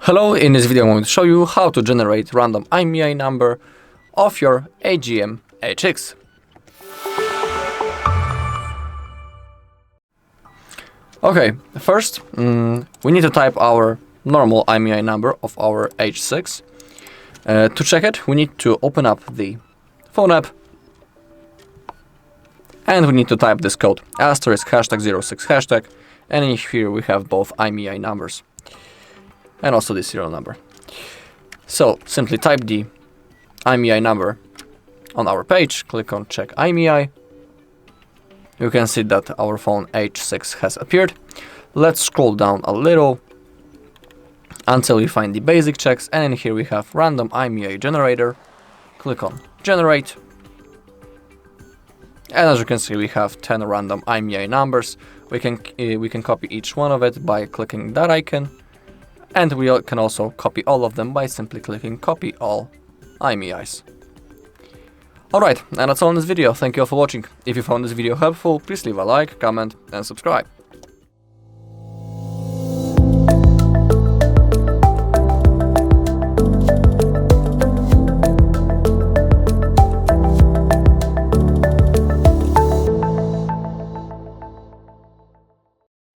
Hello, in this video I'm going to show you how to generate random IMEI number of your AGM HX. Okay, first we need to type our normal IMEI number of our H6. To check it, we need to open up the phone app and we need to type this code asterisk hashtag 06 hashtag, and in here we have both IMEI numbers and also the serial number. So simply type the IMEI number on our page, click on check IMEI. You can see that our phone H6 has appeared. Let's scroll down a little until we find the basic checks, and in here we have Random IMEI Generator. Click on generate. And as you can see, we have 10 random IMEI numbers. We can copy each one of it by clicking that icon. And we can also copy all of them by simply clicking copy all IMEIs. Alright, and that's all in this video. Thank you all for watching. If you found this video helpful, please leave a like, comment and subscribe.